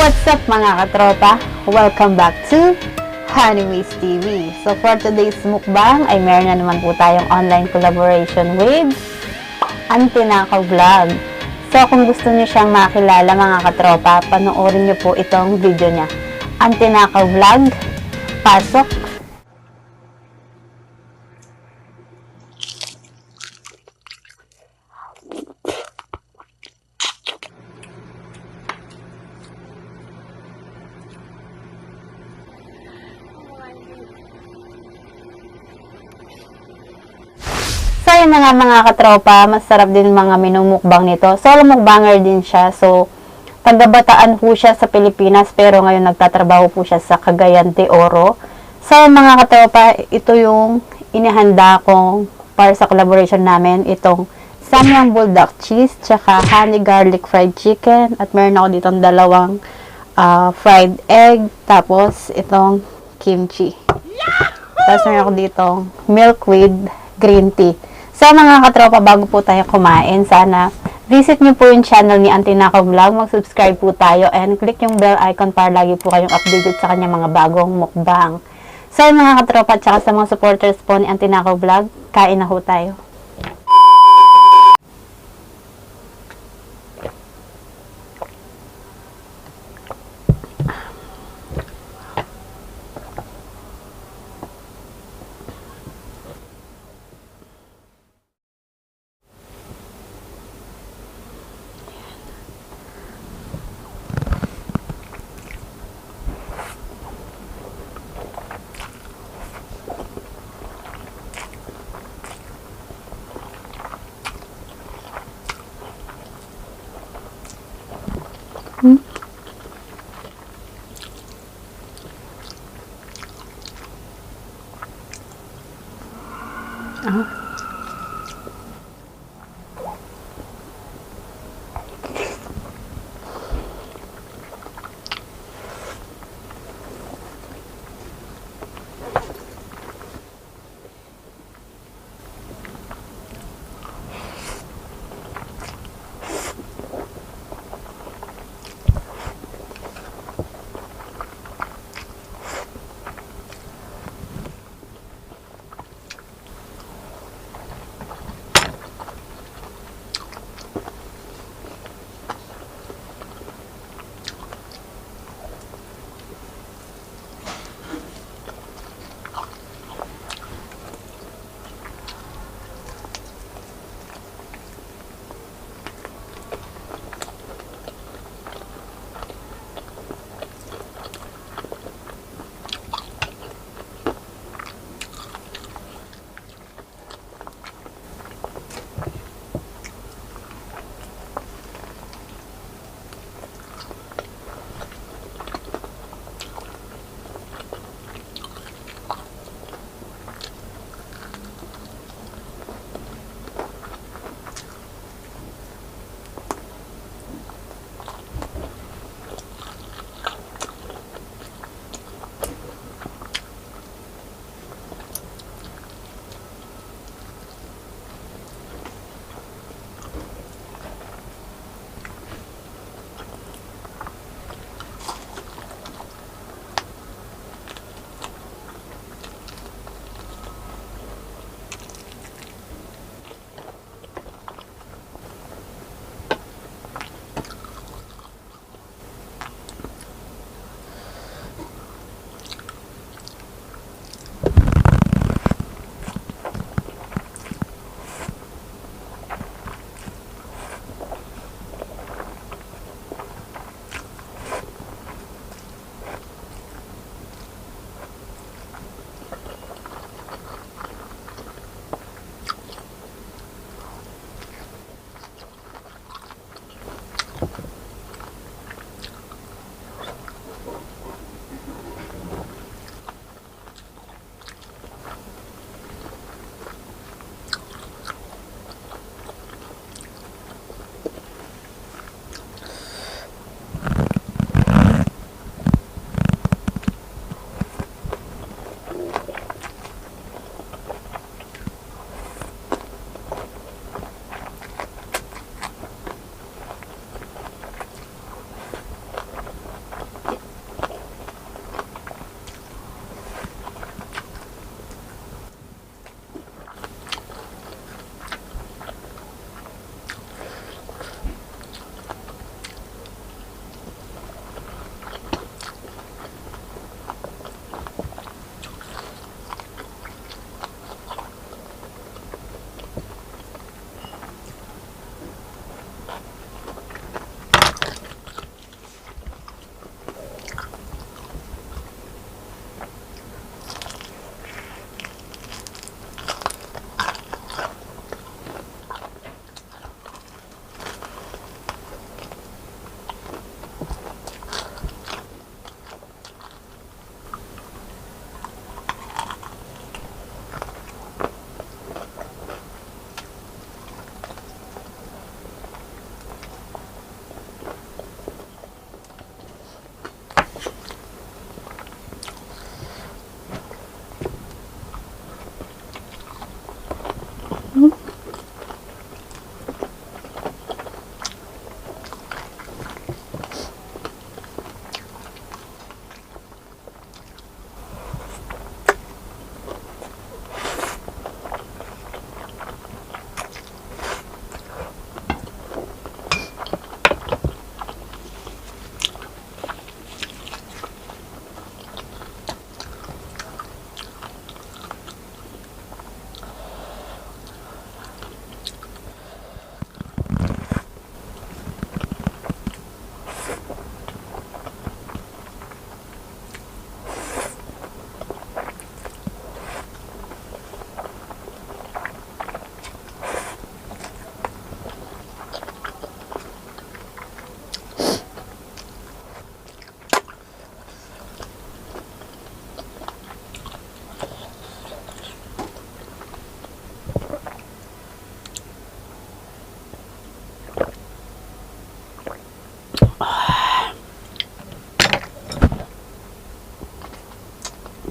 What's up mga katropa? Welcome back to Honeyways TV. So for today's mukbang ay meron na naman po tayong online collaboration with Tinaka Vlog. So kung gusto niyo siyang makilala mga katropa, panoorin niyo po itong video niya. Tinaka Vlog, pasok! So, yun na nga mga katropa, masarap din mga minumukbang nito. Solo mukbanger din siya. So, taga-Bataan po siya sa Pilipinas, pero ngayon nagtatrabaho po siya sa Cagayan de Oro. So, mga katropa, ito yung inihanda kong para sa collaboration namin. Itong Samyang buldak cheese, tsaka honey garlic fried chicken. At meron ako ditong dalawang fried egg. Tapos, itong kimchi. Tapos, meron ako ditong milk with green tea. So mga katropa, bago po tayo kumain, sana visit nyo po yung channel ni Tinaka Vlog, mag-subscribe po tayo, and click yung bell icon para lagi po kayong updated sa kanya mga bagong mukbang. So mga katropa, tsaka sa mga supporters po ni Tinaka Vlog, kain na ho tayo.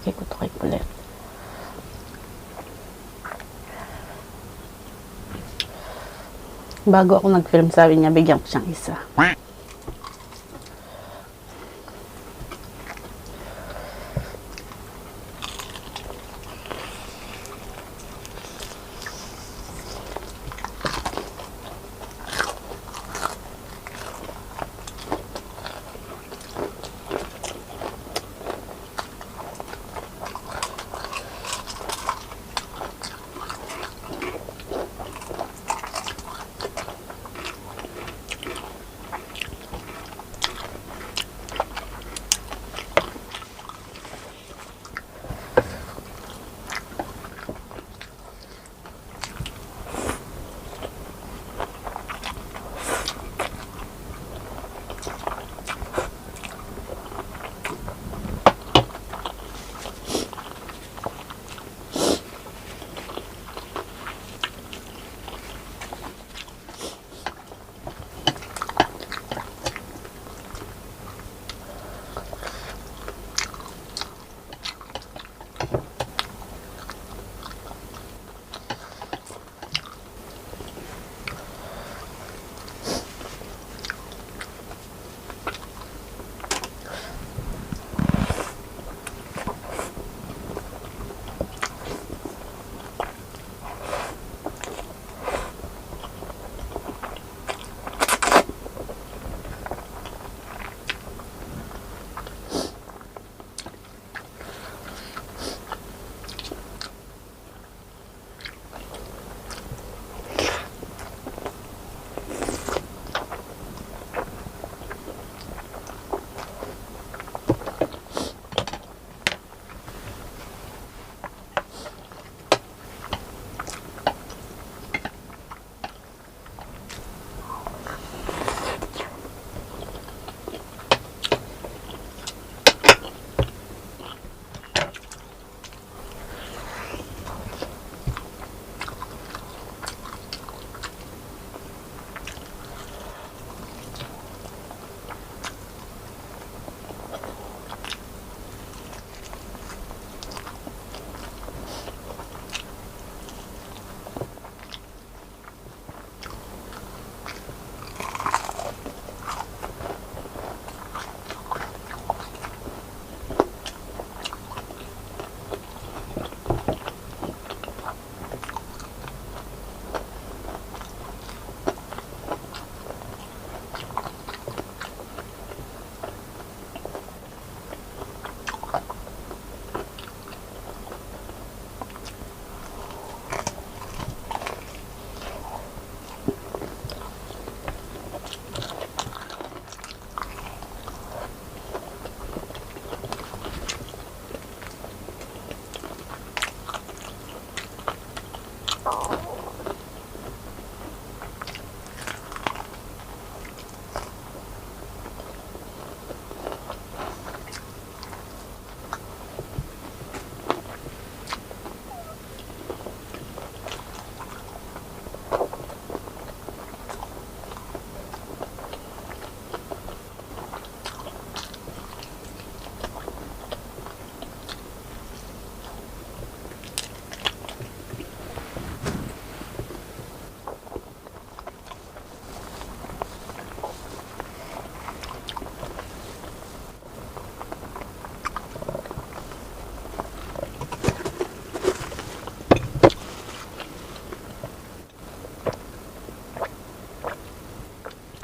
Lalaki ko to kay Kulit. Bago ako nag-film, sabi niya, bigyan ko siyang isa.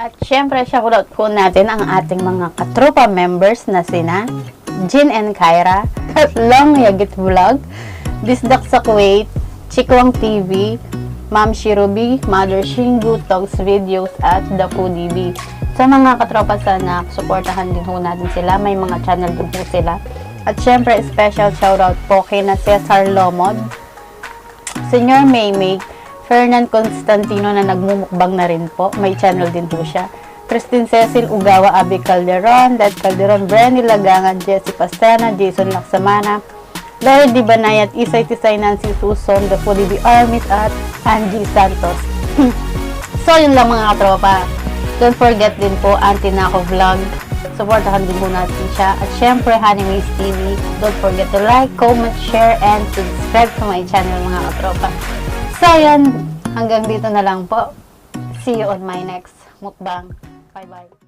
At syempre, shoutout po natin ang ating mga katropa members na sina Jin and Kyra, Long Yagit Vlog, Disdak sa Kuwait, Chikwang TV, Ma'am Shirubi, Mother Shingu, Togs Videos, at The Foodie. Sa mga katropa, sana supportahan din po natin sila. May mga channel din po sila. At syempre, special shoutout po kay na Cesar Lomod, Senior Maymay, Fernan Constantino na nagmumukbang na rin po. May channel din po siya. Christine Cecil Ugawa, Abby Calderon, Dad Calderon, Brenny Lagangan, Jessie Pastana, Jason Laksamana, Larry Di Banayat, Isay Tisay, Nancy Suson, The Foodie Armit, at Angie Santos. So, yun lang mga katropa. Don't forget din po, Auntie Nako Vlog, supportahan din po natin siya. At syempre, Honeyways TV, don't forget to like, comment, share, and subscribe to my channel mga katropa. So yun, hanggang dito na lang po. See you on my next mukbang. Bye bye.